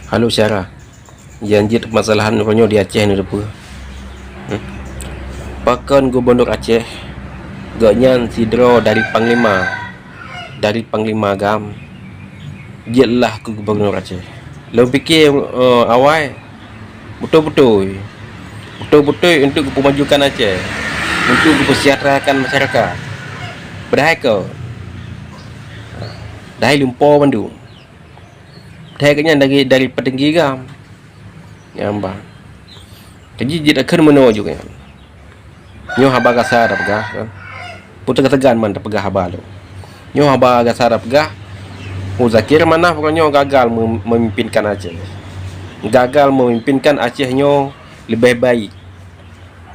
Halo Syara, janji permasalahan ronyo di Aceh ni depa. Pakan Gubernur Aceh gaknyan sidro dari Panglima Agam. Jelah ke Gubernur Aceh. Lo fikir awal betul-betul untuk memajukan Aceh, untuk mempersejahterakan masyarakat. Padahal kau dah lumpur bandu. Dah kanya dari petinggi Agam. Ya ambang. Jadi dia akan menolak juga. Nyo haba gasa dah pegah kan. Putar ketegan man dah pegah haba tu. Nyo haba gasa dah pegah. Zakir mana pokoknya gagal memimpinkan Aceh. Gagal memimpinkan Aceh nyo lebih baik.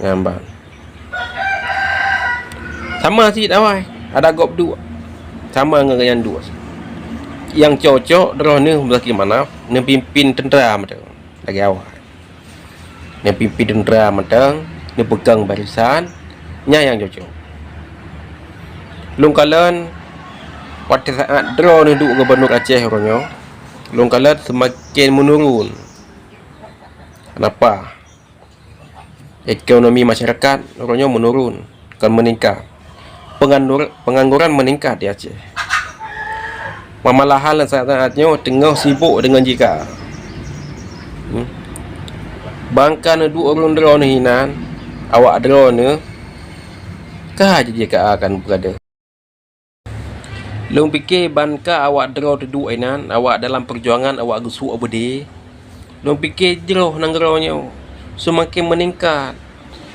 Ngambang. Sama sih awal. Ada gop dua. Sama dengan yang dua. Yang cocok drone ni Zakir mana pimpin tentera macam lagi awal. Yang pimpin tentera macam ni pegang barisan nya yang cocok. Long kalan pada saat draw ni duk Gubernur Aceh orangnya, long kalan semakin menurun. Kenapa? Ekonomi masyarakat orangnya menurun, kan meningkat. Pengangguran meningkat di Aceh. Malahan saat-saatnya tengah sibuk dengan jika. Bangkan duk orang draw ni hinan, awak draw ni kah jika akan berada. Long fikir banka awak draw duduk ainan, awak dalam perjuangan awak gesuk abudi. Long fikir jeroh nanggronya semakin meningkat.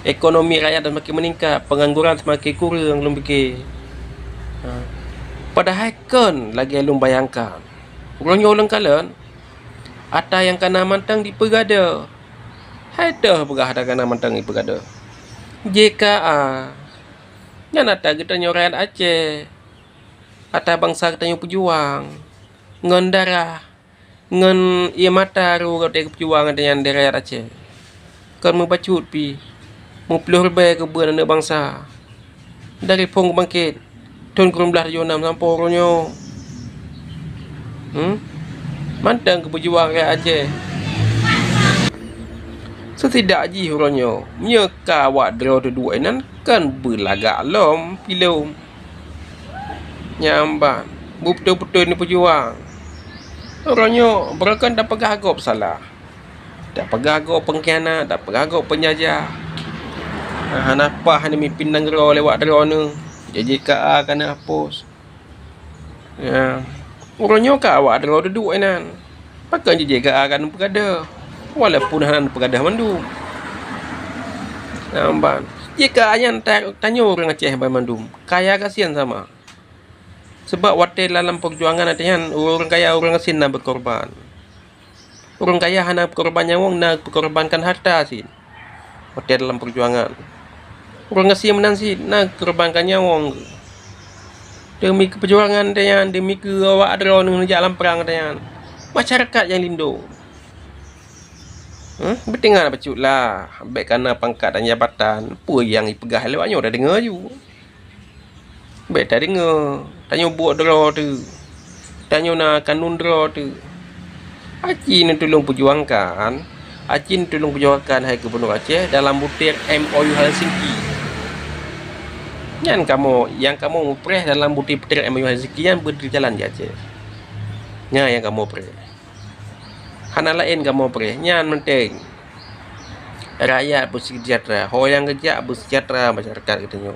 Ekonomi rakyat semakin meningkat, pengangguran semakin kurang long fikir. Padahal kan lagi long bayangkan. Orangnya ulang kalan ada yang kena mantang di pegada. Ada pegah ada kena mantang di pegada. JKA. Yang ada kita rakyat Aceh. Atau bangsa kita yang pejuang ngan darah ngan ia mata ru kata pejuang dengan daerah Aceh kan membacut pi mupluh lebih ke benar bangsa dari pong bangkit tahun 1976 sampai orangnya mantang ke pejuang rakyat Aceh setidak ji orangnya nyeka awak draw dua nan kan berlagak lom pilom nyamban betul-betul ni pejuang orangnya berakan dah pegagop salah dah pegagop pengkhianat dah pegagop penjajah hanapa ni mimpin negara lewat draw ni JJKA kena hapus ya orangnya ka awak draw duduk nan pakai JJKA kan berada walaupun hanan berada mandum nyamban jika yang tanya orang Aceh Bandung kaya kasihan sama sebab waktu dalam perjuangan ada orang kaya orang asin nak berkorban. Orang kaya hanya berkorban nyawang nak berkorbankan harta sin. Waktu dalam perjuangan. Orang asin menansi nak korbankan nyawang. Demi perjuangan dia demi ke awak ada orang jalan perang dia. Masyarakat yang lindung. Berdengar bacut lah. Baik kerana pangkat dan jabatan. Apa yang dipegah lewatnya dah dengar je. Baik tak dengar. Tanya buat draw tu. Tanya nak kanun draw tu. Haji ni tolong perjuangkan. Haji ni tolong perjuangkan Hai Gubernur Aceh dalam butir MOU Helsinki. Yang kamu mupres dalam butir MOU Helsinki yang berjalan di Aceh. Yang kamu pres. Hana lain kamu pres. Yang penting. Rakyat bersejahtera. Orang yang kerja bersejahtera masyarakat katanya.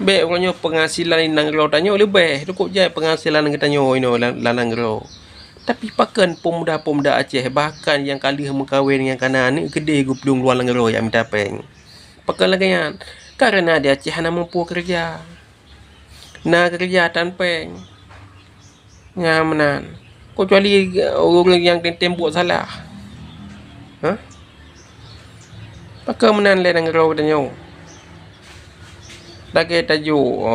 Baik orangnya penghasilan nang gero tanya lebih cukup je penghasilan kita nyo ino lanang gero. Tapi pakan pemuda-pemuda Aceh bahkan yang kali mengkahwin dengan kanan ni gede guplung luar gero yang minta peng. Pakan lagi yang karena dia Aceh hana mampu kerja. Nak kerja tanpeng. Ngamanan. Kecuali orang yang tembok salah. Pakan menan le nang gero tanya. Lagi tajuk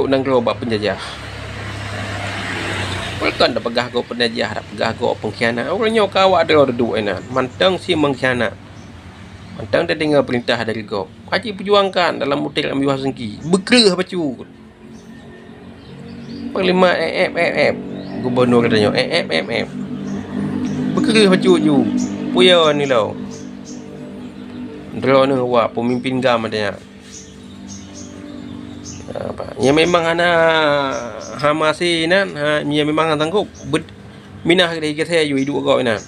nang gerobak penjajah. Bukan dah pegah go penjajah, dah pegah go pengkhianat. Orangnya kawak ada duduk enan. Mantang si mengkhianat. Mantang dia dengar perintah dari go. Haji perjuangkan dalam butir ambil Helsinki. Berkerah bacu. Panglima gubernur katanya berkeri pacu ju puya ni lau drone wa pemimpin gam katanya apa ya memang ana hamasi nan ya memang tanggup minah dari kita yu hidup kau ina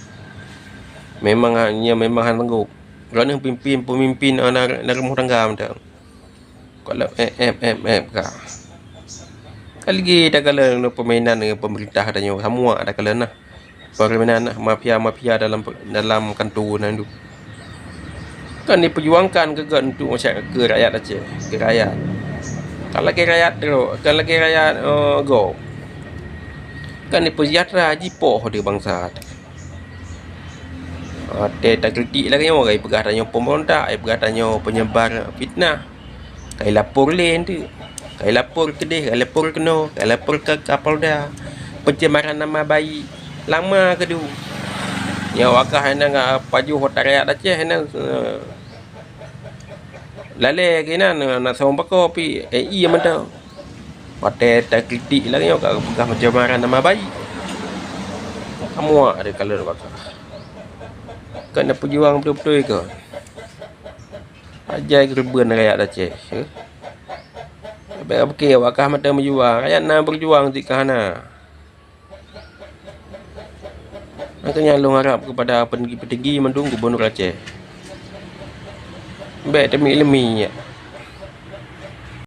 memang ya memang tanggup kerana pemimpin anak rumah tangga macam kalau ka kali dah kala permainan dengan pemerintah dan semua ada kala nah permainan mafia dalam kantoran tu kan diperjuangkan ke untuk masyarakat ke rakyat Aceh ke rakyat kalau ke rakyat go kan dipersejahtera jipoh di bangsa tak kritik lagi orang pegah tanya pemerintah pegah tanya penyebar fitnah kai lapor len tu kai lapor kedih kai lapor kena kai lapor ke Kapolda pencemaran nama baik lama kedu ya wakah hana paju hotel rakyat Aceh hana lale kena nak sama bako pi iya mentau hotel tak kritik lagi orang pegah pencemaran nama baik semua ada kalau wakah kan nak perjuang betul-betul ke ajai kerban rakyat Aceh baik okey wakah mata berjuang rakyat nak berjuang di kana makanya long harap kepada petinggi mendung gubernur Aceh baik demi ilmiah